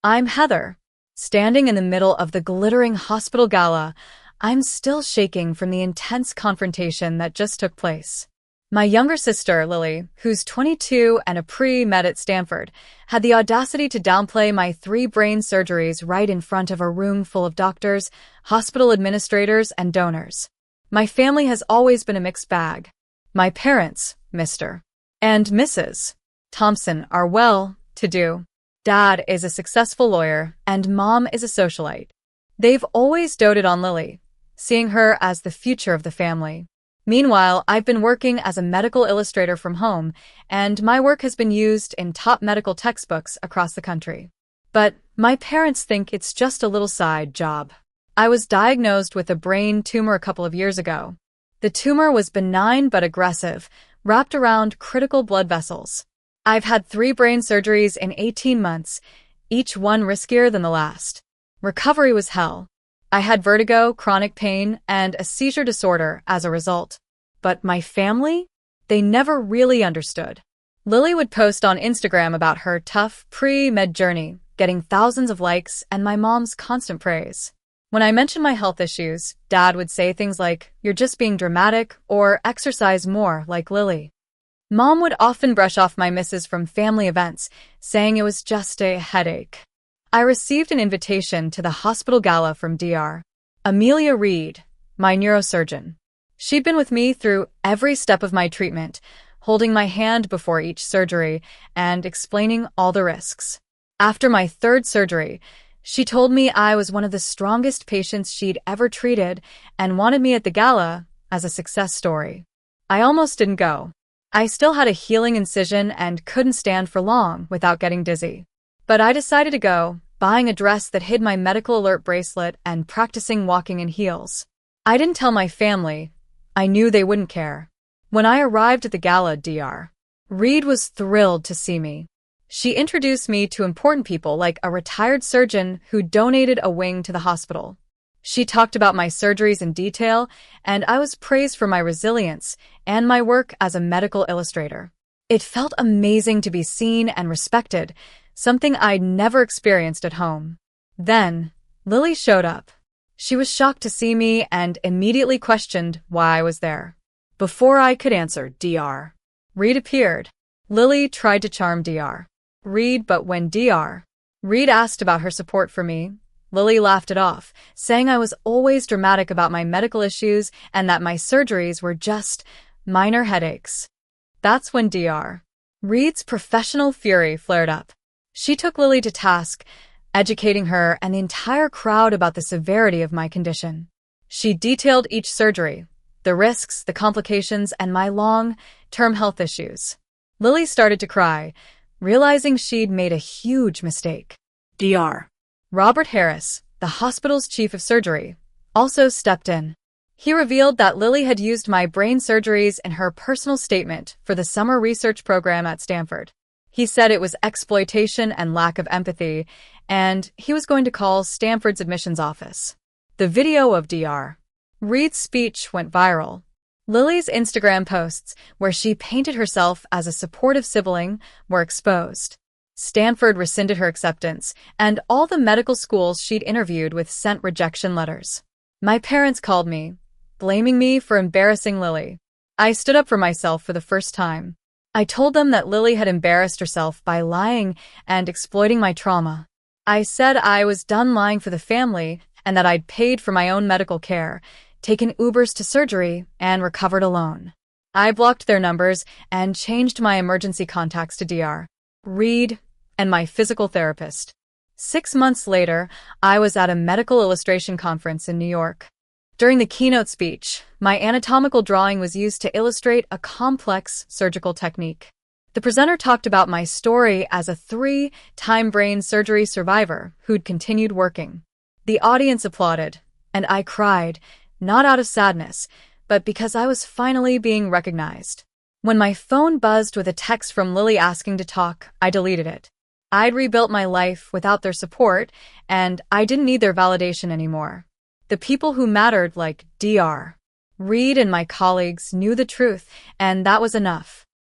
I'm Heather. Standing in the middle of the glittering hospital gala, I'm still shaking from the intense confrontation that just took place. My younger sister, Lily, who's 22 and a pre-med at Stanford, had the audacity to downplay my 3 brain surgeries right in front of a room full of doctors, hospital administrators, and donors. My family has always been a mixed bag. My parents, Mr. and Mrs. Thompson, are well-to-do. Dad is a successful lawyer, and Mom is a socialite. They've always doted on Lily, seeing her as the future of the family. Meanwhile, I've been working as a medical illustrator from home, and my work has been used in top medical textbooks across the country. But my parents think it's just a little side job. I was diagnosed with a brain tumor a couple of years ago. The tumor was benign but aggressive, wrapped around critical blood vessels. I've had 3 brain surgeries in 18 months, each one riskier than the last. Recovery was hell. I had vertigo, chronic pain, and a seizure disorder as a result. But my family? They never really understood. Lily would post on Instagram about her tough pre-med journey, getting thousands of likes and my mom's constant praise. When I mentioned my health issues, Dad would say things like, "You're just being dramatic," or "exercise more like Lily." Mom would often brush off my misses from family events, saying it was just a headache. I received an invitation to the hospital gala from Dr. Amelia Reed, my neurosurgeon. She'd been with me through every step of my treatment, holding my hand before each surgery and explaining all the risks. After my 3rd surgery, she told me I was one of the strongest patients she'd ever treated and wanted me at the gala as a success story. I almost didn't go. I still had a healing incision and couldn't stand for long without getting dizzy. But I decided to go, buying a dress that hid my medical alert bracelet and practicing walking in heels. I didn't tell my family. I knew they wouldn't care. When I arrived at the gala, Dr. Reed was thrilled to see me. She introduced me to important people like a retired surgeon who donated a wing to the hospital. She talked about my surgeries in detail, and I was praised for my resilience and my work as a medical illustrator. It felt amazing to be seen and respected, something I'd never experienced at home. Then, Lily showed up. She was shocked to see me and immediately questioned why I was there. Before I could answer, Dr. Reed appeared. Lily tried to charm Dr. Reed, but when Dr. Reed asked about her support for me, Lily laughed it off, saying I was always dramatic about my medical issues and that my surgeries were just minor headaches. That's when Dr. Reed's professional fury flared up. She took Lily to task, educating her and the entire crowd about the severity of my condition. She detailed each surgery, the risks, the complications, and my long-term health issues. Lily started to cry, realizing she'd made a huge mistake. Dr. Robert Harris, the hospital's chief of surgery, also stepped in. He revealed that Lily had used my brain surgeries in her personal statement for the summer research program at Stanford. He said it was exploitation and lack of empathy, and he was going to call Stanford's admissions office. The video of Dr. Reed's speech went viral. Lily's Instagram posts, where she painted herself as a supportive sibling, were exposed. Stanford rescinded her acceptance, and all the medical schools she'd interviewed with sent rejection letters. My parents called me, blaming me for embarrassing Lily. I stood up for myself for the first time. I told them that Lily had embarrassed herself by lying and exploiting my trauma. I said I was done lying for the family and that I'd paid for my own medical care, taken Ubers to surgery, and recovered alone. I blocked their numbers and changed my emergency contacts to Dr. Reed and my physical therapist. 6 months later, I was at a medical illustration conference in New York. During the keynote speech, my anatomical drawing was used to illustrate a complex surgical technique. The presenter talked about my story as a 3-time brain surgery survivor who'd continued working. The audience applauded, and I cried, not out of sadness, but because I was finally being recognized. When my phone buzzed with a text from Lily asking to talk, I deleted it. I'd rebuilt my life without their support, and I didn't need their validation anymore. The people who mattered, like Dr. Reed and my colleagues, knew the truth, and that was enough.